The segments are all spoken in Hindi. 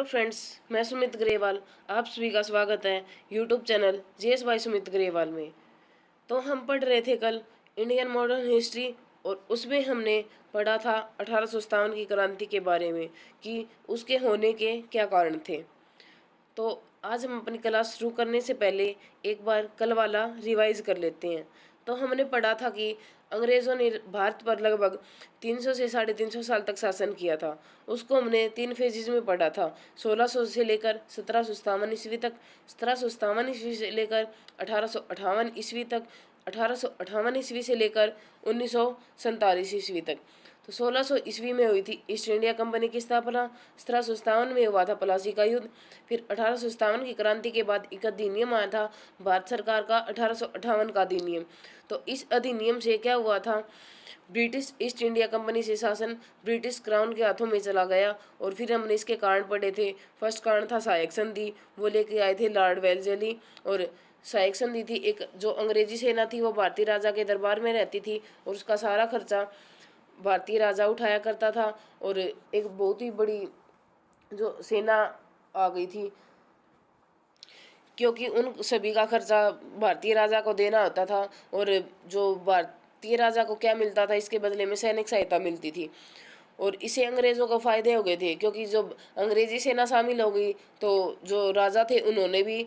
फ्रेंड्स, मैं सुमित ग्रेवाल। आप सभी का स्वागत है YouTube channel JS by Sumit Grewal में। तो हम पढ़ रहे थे कल इंडियन मॉडर्न हिस्ट्री, और उसमें हमने पढ़ा था 1857 की क्रांति के बारे में कि उसके होने के क्या कारण थे। तो आज हम अपनी क्लास शुरू करने से पहले एक बार कल वाला रिवाइज कर लेते हैं। तो हमने पढ़ा था कि अंग्रेज़ों ने भारत पर लगभग 300 से 350 साल तक शासन किया था। उसको हमने 3 फेजेज में पढ़ा था, 1600 से लेकर 1757 ईस्वी तक, 1757 ईस्वी से लेकर 1858 ईस्वी तक, 1858 ईस्वी से लेकर 1947 ईस्वी तक। तो 1600 ईस्वी में हुई थी ईस्ट इंडिया कंपनी की स्थापना, 1757 में हुआ था प्लासी का युद्ध, फिर 1857 की क्रांति के बाद एक अधिनियम आया था भारत सरकार का 1858 का अधिनियम। तो इस अधिनियम से क्या हुआ था, ब्रिटिश ईस्ट इंडिया कंपनी से शासन ब्रिटिश क्राउन के हाथों में चला गया। और फिर हमने इसके कारण पढ़े थे। फर्स्ट कारण था सहायक संधि, वो लेके आए थे लॉर्ड वेल्लेस्ली। और सहायक संधि थी एक जो अंग्रेजी सेना थी वो भारतीय राजा के दरबार में रहती थी और उसका सारा खर्चा भारतीय राजा उठाया करता था। और एक बहुत ही बड़ी जो सेना आ गई थी, क्योंकि उन सभी का खर्चा भारतीय राजा को देना होता था। और जो भारतीय राजा को क्या मिलता था, इसके बदले में सैनिक सहायता मिलती थी। और इससे अंग्रेज़ों को फायदे हो गए थे, क्योंकि जब अंग्रेजी सेना शामिल हो गई तो जो राजा थे उन्होंने भी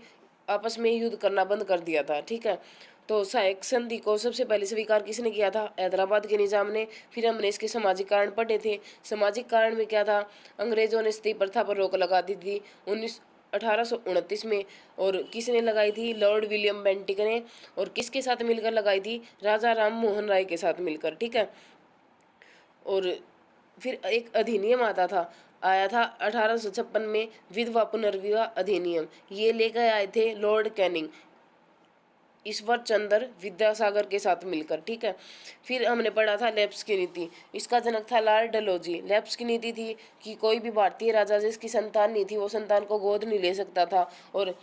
आपस में युद्ध करना बंद कर दिया था। ठीक है, तो सहायक संधि को सबसे पहले स्वीकार किसने किया था? हैदराबाद के निजाम ने। फिर हमने इसके सामाजिक कारण पढ़े थे। सामाजिक कारण में क्या था, अंग्रेजों ने सती प्रथा पर रोक लगा दी थी 1829 में। और किसने लगाई थी? लॉर्ड विलियम बेंटिक ने। और किसके साथ मिलकर लगाई थी? राजा राम मोहन राय के साथ मिलकर। ठीक है, और फिर एक अधिनियम आया था 1856 में, विधवा पुनर्विवाह अधिनियम। ये लेकर आए थे लॉर्ड कैनिंग, ईश्वर चंद्र विद्यासागर के साथ मिलकर। ठीक है, फिर हमने पढ़ा था लेप्स की नीति। इसका जनक था लॉर्ड डलहौजी। लेप्स की नीति थी कि कोई भी भारतीय राजा जिसकी संतान नहीं थी वो संतान को गोद नहीं ले सकता था, और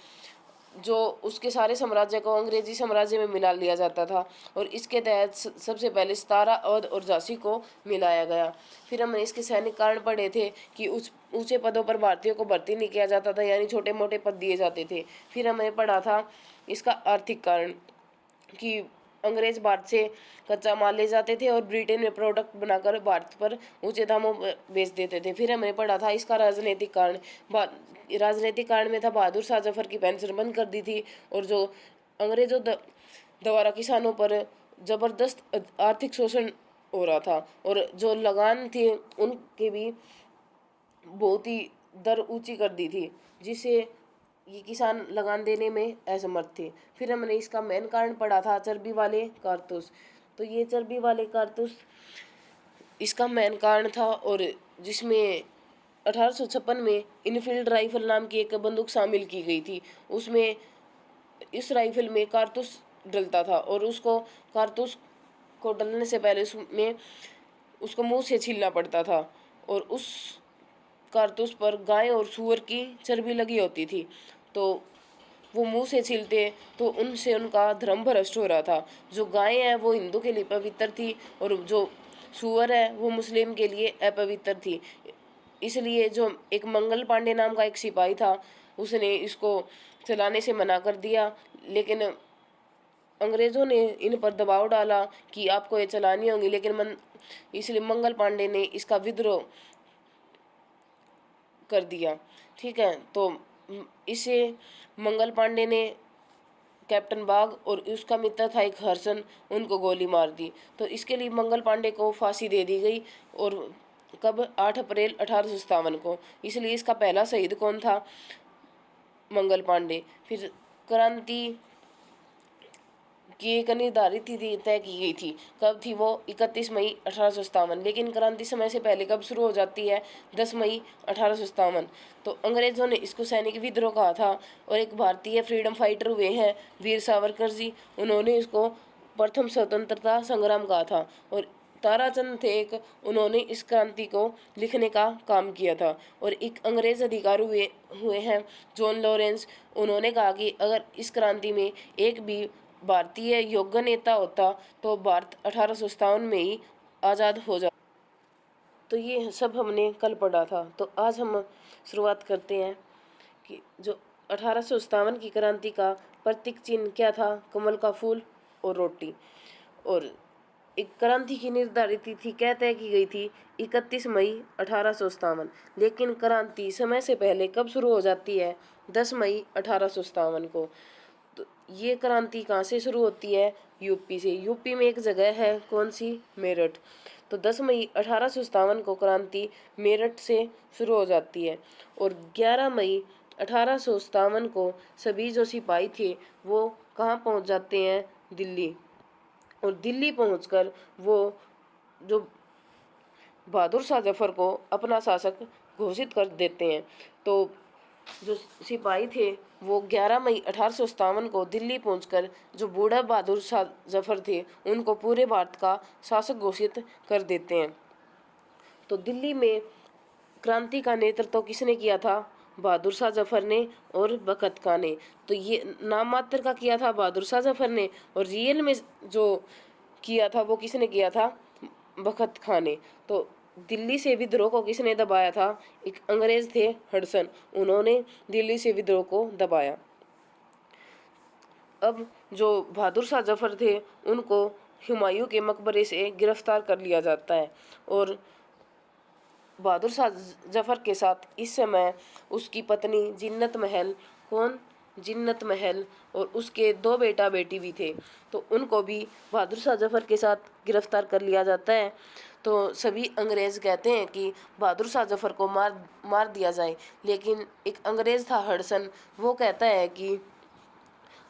जो उसके सारे साम्राज्य को अंग्रेजी साम्राज्य में मिला लिया जाता था। और इसके तहत सबसे पहले 17 अवध और झांसी को मिलाया गया। फिर हमने इसके सैनिक कारण पढ़े थे कि उस ऊंचे पदों पर भारतीयों को भर्ती नहीं किया जाता था, यानी छोटे मोटे पद दिए जाते थे। फिर हमने पढ़ा था इसका आर्थिक कारण कि अंग्रेज भारत से कच्चा माल ले जाते थे और ब्रिटेन में प्रोडक्ट बनाकर भारत पर ऊंचे दामों पर बेच देते थे। फिर हमने पढ़ा था इसका राजनीतिक कारण। राजनीतिक कारण में था बहादुर शाह जफर की पेंशन बंद कर दी थी, और जो अंग्रेजों द्वारा किसानों पर जबरदस्त आर्थिक शोषण हो रहा था, और जो लगान थे उनके भी बहुत ही दर ऊंची कर दी थी, जिससे ये किसान लगान देने में असमर्थ थे। फिर हमने इसका मेन कारण पढ़ा था चर्बी वाले कारतूस। तो ये चर्बी वाले कारतूस इसका मेन कारण था, और जिसमें 1856 में इनफील्ड राइफल नाम की एक बंदूक शामिल की गई थी। उसमें इस राइफल में कारतूस डलता था, और उसको कारतूस को डलने से पहले उसमें उसको मुंह से छीलना पड़ता था, और उस कारतूस पर गाय और सूअर की चर्बी लगी होती थी। तो वो मुंह से छीलते तो उनसे उनका धर्म भ्रष्ट हो रहा था। जो गाय है वो हिंदू के लिए पवित्र थी, और जो सूअर है वो मुस्लिम के लिए अपवित्र थी। इसलिए जो एक मंगल पांडे नाम का एक सिपाही था, उसने इसको चलाने से मना कर दिया। लेकिन अंग्रेजों ने इन पर दबाव डाला कि आपको ये चलानी होगी, लेकिन इसलिए मंगल पांडे ने इसका विद्रोह कर दिया। ठीक है, तो इसे मंगल पांडे ने कैप्टन बाग और उसका मित्र था एक हर्षन, उनको गोली मार दी। तो इसके लिए मंगल पांडे को फांसी दे दी गई, और कब? 8 अप्रैल 1857 को। इसलिए इसका पहला शहीद कौन था? मंगल पांडे। फिर क्रांति की एक निर्धारित तिथि तय की गई थी। कब थी वो? 31 मई 1857। लेकिन क्रांति समय से पहले कब शुरू हो जाती है? 10 मई 1857। तो अंग्रेजों ने इसको सैनिक विद्रोह कहा था, और एक भारतीय फ्रीडम फाइटर हुए हैं वीर सावरकर जी, उन्होंने इसको प्रथम स्वतंत्रता संग्राम कहा था। और ताराचंद थे एक, उन्होंने इस क्रांति को लिखने का काम किया था। और एक अंग्रेज अधिकारी हुए हैं जॉन लॉरेंस, उन्होंने कहा कि अगर इस क्रांति में एक भी भारतीय योग्य नेता होता तो भारत 1857 में ही आज़ाद हो जा। तो ये सब हमने कल पढ़ा था। तो आज हम शुरुआत करते हैं कि जो 1857 की क्रांति का प्रतीक चिन्ह क्या था, कमल का फूल और रोटी। और एक क्रांति की निर्धारित तिथि क्या तय की गई थी, 31 मई 1857। लेकिन क्रांति समय से पहले कब शुरू हो जाती है, 10 मई 1857 को। तो ये क्रांति कहाँ से शुरू होती है, यूपी से। यूपी में एक जगह है, कौन सी, मेरठ। तो 10 मई 1857 को क्रांति मेरठ से शुरू हो जाती है। और 11 मई 1857 को सभी जो सिपाही थे वो कहाँ पहुँच जाते हैं, दिल्ली। और दिल्ली पहुंचकर वो जो बहादुर शाह जफर को अपना शासक घोषित कर देते हैं। तो जो सिपाही थे वो 11 मई 1857 को दिल्ली पहुंचकर जो बूढ़ा बहादुर शाह जफर थे उनको पूरे भारत का शासक घोषित कर देते हैं। तो दिल्ली में क्रांति का नेतृत्व किसने किया था, बहादुर शाह जफर ने और बखत खां ने। तो ये नाम मात्र का किया था बहादुर शाह जफर ने, और रियल में जो किया था वो किसने किया था, बखत खां ने। तो दिल्ली से विद्रोह को किसने दबाया था, एक अंग्रेज थे हडसन, उन्होंने दिल्ली से विद्रोह को दबाया। अब जो बहादुर शाह जफर थे उनको हुमायूं के मकबरे से गिरफ्तार कर लिया जाता है। और बहादुर शाह जफर के साथ इस समय उसकी पत्नी जिन्नत महल, कौन, जिन्नत महल, और उसके 2 बेटा बेटी भी थे। तो उनको भी बहादुर शाह जफर के साथ गिरफ्तार कर लिया जाता है। तो सभी अंग्रेज कहते हैं कि बहादुर शाह जफर को मार दिया जाए। लेकिन एक अंग्रेज था हडसन, वो कहता है कि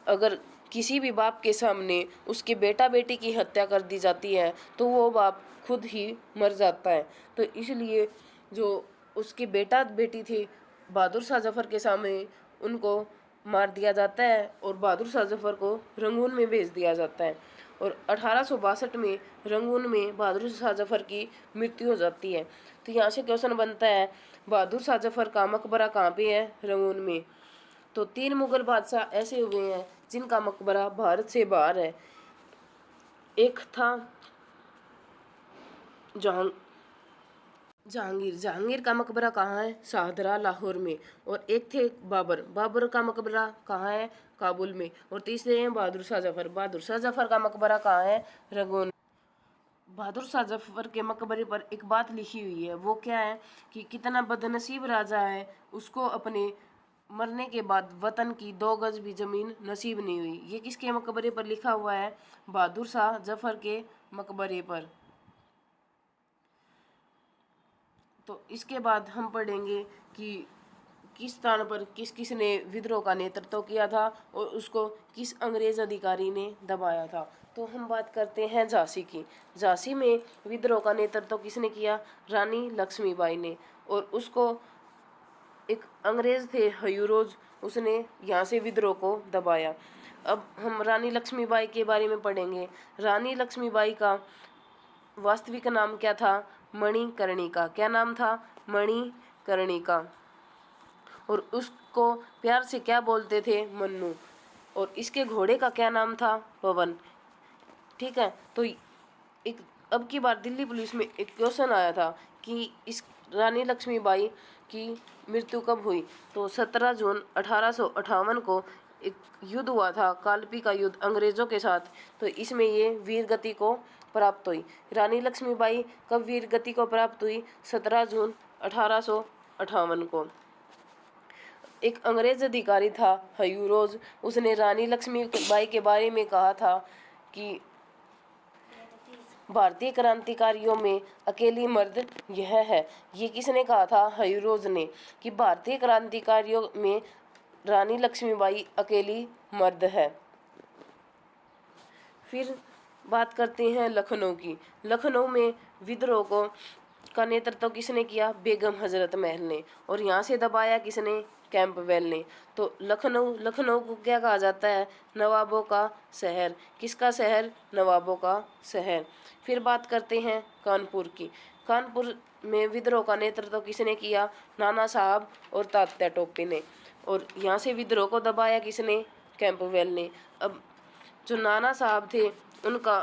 अगर किसी भी बाप के सामने उसके बेटा बेटी की हत्या कर दी जाती है तो वो बाप खुद ही मर जाता है। तो इसलिए जो उसके बेटा बेटी थे बहादुर शाह जफर के सामने उनको मार दिया जाता है और बहादुर शाह जफर को रंगून में भेज दिया जाता है। और 1862 में रंगून में बहादुर शाह जफर की मृत्यु हो जाती है। तो यहाँ से क्वेश्चन बनता है, बहादुर शाह जफर का मकबरा कहाँ पे है, रंगून में। तो 3 मुगल बादशाह ऐसे हुए हैं जिनका मकबरा भारत से बाहर है। एक था जहांगीर का मकबरा कहाँ है, शाहदरा, लाहौर में। और एक थे बाबर का मकबरा कहाँ है, काबुल में। और तीसरे हैं बहादुर शाह जफर का मकबरा कहाँ है, रंगून। बहादुर शाह जफर के मकबरे पर एक बात लिखी हुई है, वो क्या है कि कितना बदनसीब राजा है, उसको अपने मरने के बाद वतन की 2 गज भी जमीन नसीब नहीं हुई। ये किसके मकबरे पर लिखा हुआ है, बहादुर शाह जफर के मकबरे पर। तो इसके बाद हम पढ़ेंगे कि किस स्थान पर किस किस ने विद्रोह का नेतृत्व किया था और उसको किस अंग्रेज अधिकारी ने दबाया था। तो हम बात करते हैं झांसी की। झांसी में विद्रोह का नेतृत्व किसने किया, रानी लक्ष्मीबाई ने। और उसको एक अंग्रेज थे हयूरोज, उसने यहाँ से विद्रोह को दबाया। अब हम रानी लक्ष्मीबाई के बारे में पढ़ेंगे। रानी लक्ष्मीबाई का वास्तविक नाम क्या था, मणिकर्णिका। क्या नाम था, मणिकर्णिका। और उसको प्यार से क्या बोलते थे, मन्नू। और इसके घोड़े का क्या नाम था, पवन। ठीक है। तो एक अब की बार दिल्ली पुलिस में एक क्वेश्चन आया था कि इस रानी लक्ष्मीबाई की मृत्यु कब हुई। तो 17 जून 1858 को एक युद्ध हुआ था, कालपी का युद्ध अंग्रेजों के साथ। तो इसमें ये वीर गति को प्राप्त हुई। रानी लक्ष्मीबाई कब वीर गति को प्राप्त हुई, 17 जून 1858 को। एक अंग्रेज अधिकारी था हयूरोज, उसने रानी लक्ष्मीबाई के बारे में कहा था कि भारतीय क्रांतिकारियों में अकेली मर्द यह है। ये किसने कहा था, हयूरोज ने, कि भारतीय क्रांतिकारियों में रानी लक्ष्मीबाई अकेली मर्द है। फिर बात करते हैं लखनऊ की। लखनऊ में विद्रोह का नेतृत्व किसने किया, बेगम हजरत महल ने। और यहाँ से दबाया किसने, कैंपबेल ने। तो लखनऊ को क्या कहा जाता है, नवाबों का शहर। किसका शहर, नवाबों का शहर। फिर बात करते हैं कानपुर की। कानपुर में विद्रोह का नेतृत्व किसने किया, नाना साहब और तात्या टोपे ने। और यहाँ से विद्रोह को दबाया किसने, कैंपबेल ने। अब जो नाना साहब थे उनका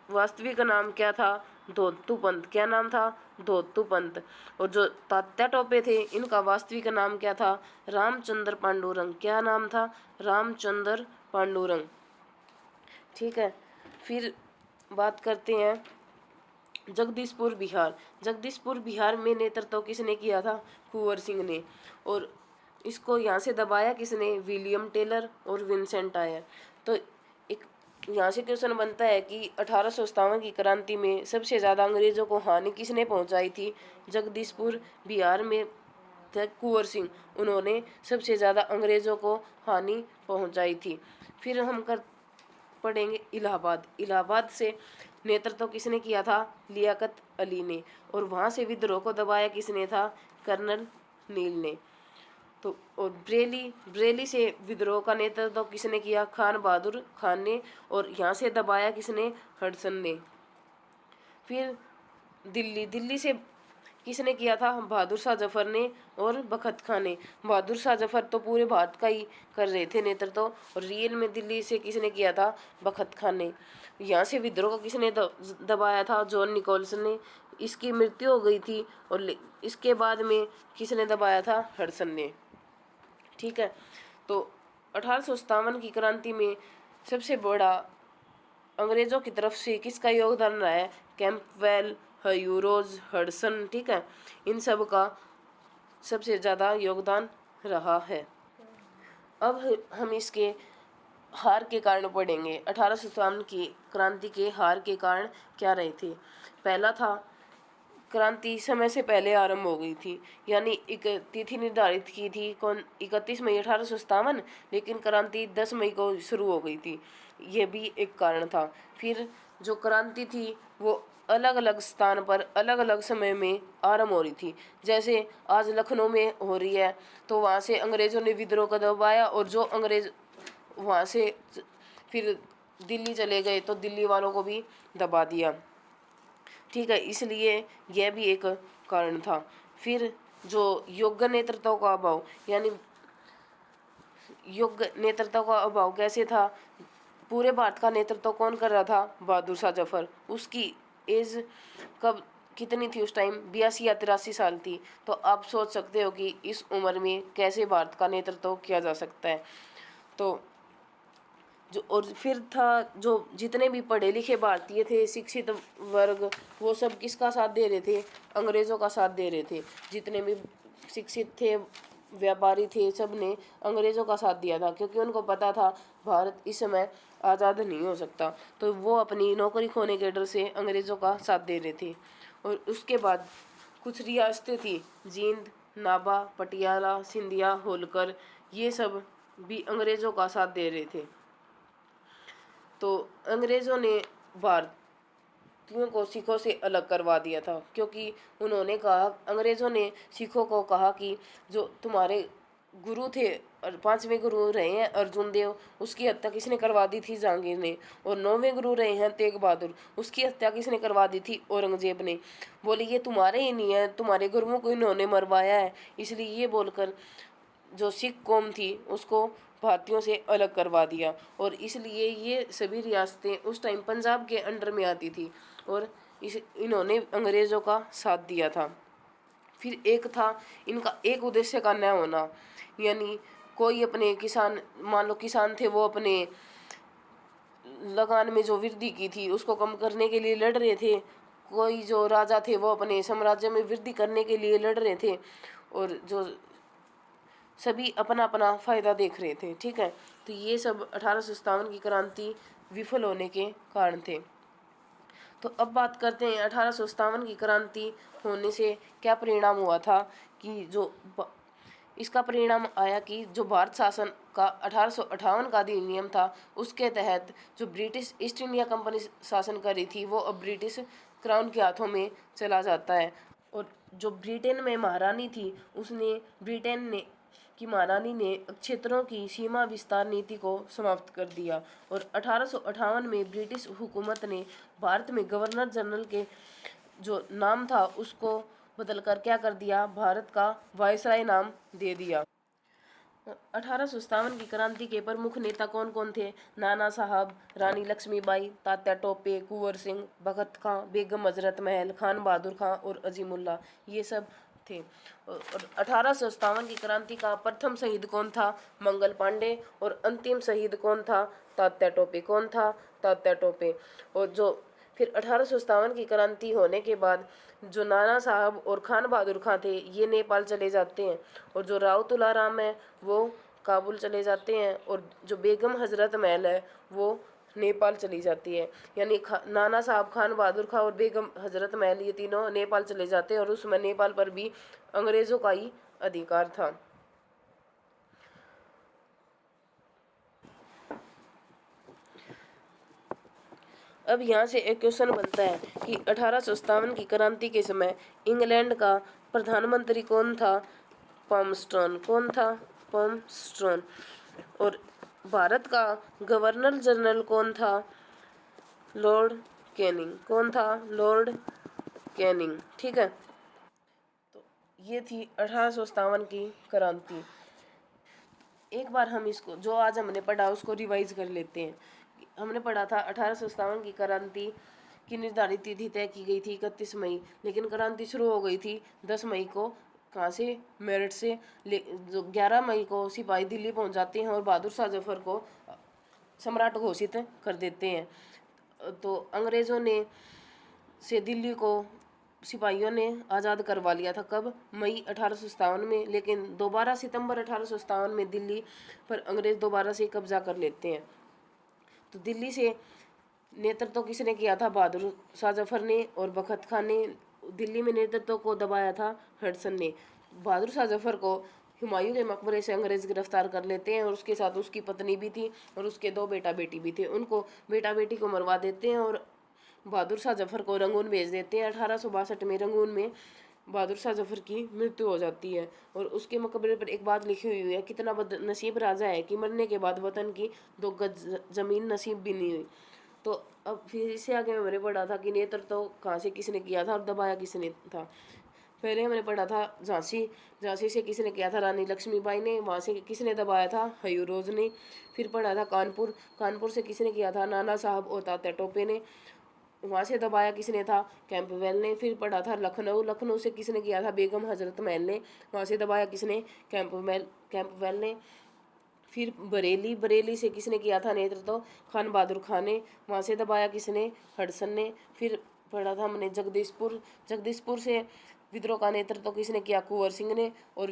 वास्तविक नाम क्या था, धोतू पंत। क्या नाम था? धोतू पंत। और जो तात्या टोपे थे इनका वास्तविक नाम क्या था? रामचंद्र पांडुरंग। क्या नाम था? रामचंद्र पांडुरंग। ठीक है, फिर बात करते हैं जगदीशपुर बिहार। जगदीशपुर बिहार में नेतृत्व किसने किया था? कुंवर सिंह ने। और इसको यहाँ से दबाया किसने? विलियम टेलर और विंसेंट आयर। तो एक यहाँ से क्वेश्चन बनता है कि 1857 की क्रांति में सबसे ज़्यादा अंग्रेजों को हानि किसने पहुँचाई थी? जगदीशपुर बिहार में थे कुंवर सिंह, उन्होंने सबसे ज़्यादा अंग्रेजों को हानि पहुँचाई थी। फिर हम पढ़ेंगे इलाहाबाद। इलाहाबाद से नेतृत्व किसने किया था? लियाकत अली ने। और वहाँ से विद्रोह को दबाया किसने था? कर्नल नील ने। तो और बरेली से विद्रोह का नेतृत्व किसने किया? खान बहादुर खान ने। और यहाँ से दबाया किसने? हडसन ने। फिर दिल्ली से किसने किया था? बहादुर शाह जफर ने और बखत खान ने। बहादुर शाह जफर तो पूरे भारत का ही कर रहे थे नेतृत्व, और रियल में दिल्ली से किसने किया था? बखत खान ने। यहाँ से विद्रोह को किसने दबाया था? जॉन निकोल्सन ने। इसकी मृत्यु हो गई थी, और इसके बाद में किसने दबाया था? हडसन ने। ठीक है, तो 1857 की क्रांति में सबसे बड़ा अंग्रेजों की तरफ से किसका योगदान रहा है? Campbell, Hugh Rose, Hudson. ठीक है, इन सब का सबसे ज़्यादा योगदान रहा है। अब हम इसके हार के कारण पढ़ेंगे। 1857 की क्रांति के हार के कारण क्या रहे थे? पहला था क्रांति समय से पहले आरंभ हो गई थी, यानी एक तिथि निर्धारित की थी कौन? 31 मई 1857, लेकिन क्रांति 10 मई को शुरू हो गई थी। ये भी एक कारण था। फिर जो क्रांति थी वो अलग अलग स्थान पर अलग अलग समय में आरंभ हो रही थी। जैसे आज लखनऊ में हो रही है, तो वहाँ से अंग्रेज़ों ने विद्रोह को दबाया, और जो अंग्रेज़ वहाँ से फिर दिल्ली चले गए तो दिल्ली वालों को भी दबा दिया। ठीक है, इसलिए यह भी एक कारण था। फिर जो योग्य नेतृत्व का अभाव, यानी योग्य नेतृत्व का अभाव कैसे था? पूरे भारत का नेतृत्व कौन कर रहा था? बहादुर शाह जफर। उसकी एज कब कितनी थी उस टाइम? 82 या 83 साल थी। तो आप सोच सकते हो कि इस उम्र में कैसे भारत का नेतृत्व किया जा सकता है। तो जो और फिर था जो जितने भी पढ़े लिखे भारतीय थे, शिक्षित वर्ग, वो सब किसका साथ दे रहे थे? अंग्रेज़ों का साथ दे रहे थे। जितने भी शिक्षित थे, व्यापारी थे, सब ने अंग्रेज़ों का साथ दिया था, क्योंकि उनको पता था भारत इस समय आज़ाद नहीं हो सकता। तो वो अपनी नौकरी खोने के डर से अंग्रेज़ों का साथ दे रहे थे। और उसके बाद कुछ रियासतें थी, जींद, नाभा, पटियाला, सिंधिया, होलकर, ये सब भी अंग्रेज़ों का साथ दे रहे थे। तो अंग्रेज़ों ने भारतीयों को सिखों से अलग करवा दिया था, क्योंकि उन्होंने कहा, अंग्रेज़ों ने सिखों को कहा कि जो तुम्हारे गुरु थे और 5वें गुरु रहे हैं अर्जुन देव, उसकी हत्या किसने करवा दी थी? जहांगीर ने। और 9वें गुरु रहे हैं तेग बहादुर, उसकी हत्या किसने करवा दी थी? औरंगजेब ने। बोले ये तुम्हारे ही नहीं है, तुम्हारे गुरुओं को इन्होंने मरवाया है। इसलिए ये बोलकर जो सिख कौम थी उसको भारतीयों से अलग करवा दिया, और इसलिए ये सभी रियासतें उस टाइम पंजाब के अंडर में आती थी, और इन्होंने अंग्रेज़ों का साथ दिया था। फिर एक था इनका एक उद्देश्य का न होना, यानी कोई अपने किसान, मान लो किसान थे, वो अपने लगान में जो वृद्धि की थी उसको कम करने के लिए लड़ रहे थे। कोई जो राजा थे वो अपने साम्राज्य में वृद्धि करने के लिए लड़ रहे थे, और जो सभी अपना अपना फ़ायदा देख रहे थे। ठीक है, तो ये सब 1857 की क्रांति विफल होने के कारण थे। तो अब बात करते हैं 1857 की क्रांति होने से क्या परिणाम हुआ था। कि जो इसका परिणाम आया कि जो भारत शासन का 1858 का अधिनियम था, उसके तहत जो ब्रिटिश ईस्ट इंडिया कंपनी शासन कर रही थी वो अब ब्रिटिश क्राउन के हाथों में चला जाता है। और जो ब्रिटेन में महारानी थी, उसने ब्रिटेन ने की महारानी ने क्षेत्रों की सीमा विस्तार नीति को समाप्त कर दिया, और 1858 में ब्रिटिश हुकूमत ने भारत में गवर्नर जनरल के जो नाम था उसको बदलकर क्या कर दिया? भारत का वायसराय नाम दे दिया। 1857 की क्रांति के प्रमुख नेता कौन कौन थे? नाना साहब, रानी लक्ष्मीबाई, तात्या टोपे, कुंवर सिंह, भगत खां, बेगम हजरत महल, खान बहादुर खां और अजीमुल्ला, ये सब थे। और 1857 की क्रांति का प्रथम शहीद कौन था? मंगल पांडे। और अंतिम शहीद कौन था? तात्या टोपे। कौन था? तात्या टोपे। और जो फिर 1857 की क्रांति होने के बाद जो नाना साहब और खान बहादुर खां थे, ये नेपाल चले जाते हैं। और जो राव तुलाराम है वो काबुल चले जाते हैं। और जो बेगम हजरत महल है वो नेपाल चली जाती है। यानी नाना साहब, खान बहादुर खां और बेगम हजरत महल, ये तीनों नेपाल चले जाते हैं। और उसमें नेपाल पर भी अंग्रेजों का ही अधिकार था। अब यहाँ से एक क्वेश्चन बनता है कि 1857 की क्रांति के समय इंग्लैंड का प्रधानमंत्री कौन था? पामस्टोन। कौन था? पामस्टोन। और भारत का गवर्नर जनरल कौन था? Lord Canning. कौन था? Lord Canning. ठीक है, तो ये थी 1857 की क्रांति। एक बार हम इसको जो आज हमने पढ़ा उसको रिवाइज कर लेते हैं। हमने पढ़ा था 1857 की क्रांति की निर्धारित तिथि तय की गई थी 31 मई, लेकिन क्रांति शुरू हो गई थी 10 मई को। कहाँ से? मेरठ से। जो 11 मई को सिपाही दिल्ली पहुंच जाते हैं और बहादुर शाह जफर को सम्राट घोषित कर देते हैं। तो अंग्रेजों ने से दिल्ली को सिपाहियों ने आज़ाद करवा लिया था। कब? मई 1857 में। लेकिन दोबारा सितंबर 1857 में दिल्ली पर अंग्रेज दोबारा से कब्जा कर लेते हैं। तो दिल्ली से नेतृत्व किसने किया था? बहादुर शाह जफर ने। और बखत खान ने। दिल्ली में नेतृत्व को दबाया था हडसन ने। बहादुर शाह जफर को हुमायूं के मकबरे से अंग्रेज गिरफ्तार कर लेते हैं और उसके साथ उसकी पत्नी भी थी और उसके 2 बेटा बेटी भी थे। उनको बेटा बेटी को मरवा देते हैं और बहादुर शाह जफर को रंगून भेज देते हैं। 1862 में रंगून में बहादुर शाह जफर की मृत्यु हो जाती है। और उसके मकबरे पर एक बात लिखी हुई है, कितना बदनसीब राजा है कि मरने के बाद वतन की 2 गज जमीन नसीब भी नहीं हुई। तो अब फिर इससे आगे मैंने पढ़ा था कि नेतृत्व कहाँ से किसने किया था और दबाया किसने था। पहले हमने पढ़ा था झांसी। झांसी से किसने किया था? रानी लक्ष्मीबाई ने। वहाँ से किसने दबाया था? हयूं रोज ने। फिर पढ़ा था कानपुर। कानपुर से किसने किया था? नाना साहब और तात्या टोपे ने। वहाँ से दबाया किसने था? कैंपबेल ने। फिर पढ़ा था लखनऊ। लखनऊ से किसने किया था? बेगम हजरत महल ने। वहाँ से दबाया किसने? कैंपबेल ने। फिर बरेली। बरेली से किसने किया था नेतृत्व? खान बहादुर खां ने। वहाँ से दबाया किसने? हडसन ने। फिर पढ़ा था हमने जगदीशपुर। जगदीशपुर से विद्रोह का नेतृत्व किसने किया? कुंवर सिंह ने। और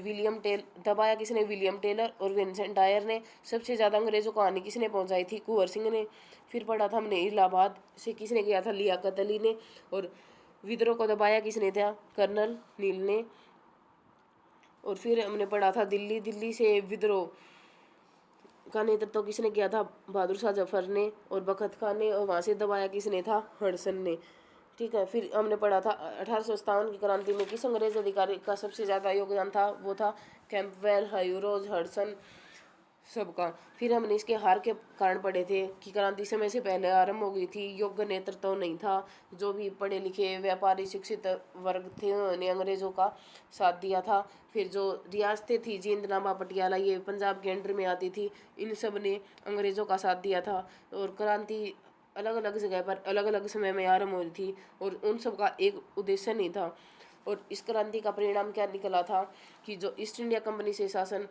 दबाया किसने? विलियम टेलर और विंसेंट डायर ने। सबसे ज़्यादा अंग्रेजों को हानि किसने पहुंचाई थी? कुंवर सिंह ने। फिर पढ़ा था हमने इलाहाबाद से किसने किया था? लियाकत अली ने। और विद्रोह को दबाया किसने था? कर्नल नील ने। और फिर हमने पढ़ा था दिल्ली। दिल्ली से विद्रोह का नेतृत्व किसने किया था? बहादुर शाह जफर ने और बखत खान ने। और वहाँ से दबाया किसने था? हडसन ने। ठीक है, फिर हमने पढ़ा था 1857 की क्रांति में किस अंग्रेज अधिकारी का सबसे ज़्यादा योगदान था? वो था कैंपबेल, हयूं रोज, हडसन, सबका। फिर हमने इसके हार के कारण पढ़े थे कि क्रांति समय से पहले आरंभ हो गई थी, योग्य नेतृत्व नहीं था। जो भी पढ़े लिखे व्यापारी शिक्षित वर्ग थे उन्होंने अंग्रेजों का साथ दिया था। फिर जो रियासतें थी जींद, नाभा, पटियाला, ये पंजाब के अंडर में आती थी, इन सब ने अंग्रेजों का साथ दिया था। और क्रांति अलग अलग जगह पर अलग अलग समय में आरंभ हुई थी और उन सब का एक उद्देश्य नहीं था। और इस क्रांति का परिणाम क्या निकला था कि जो ईस्ट इंडिया कंपनी से शासन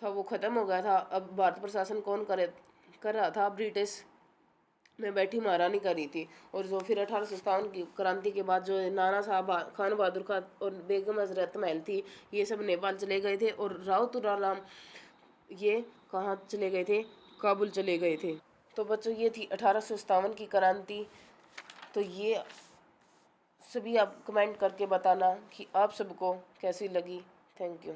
था वो खत्म हो गया था। अब भारत पर शासन कौन कर रहा था? ब्रिटिश में बैठी महारानी कर रही थी। और जो फिर 1857 की क्रांति के बाद जो नाना साहब, खान बहादुर खां और बेगम हजरत महल थी, ये सब नेपाल चले गए थे। और राव तुलाराम ये कहाँ चले गए थे? काबुल चले गए थे। तो बच्चों ये थी 1857 की क्रांति। तो ये सभी आप कमेंट करके बताना कि आप सबको कैसी लगी। Thank you.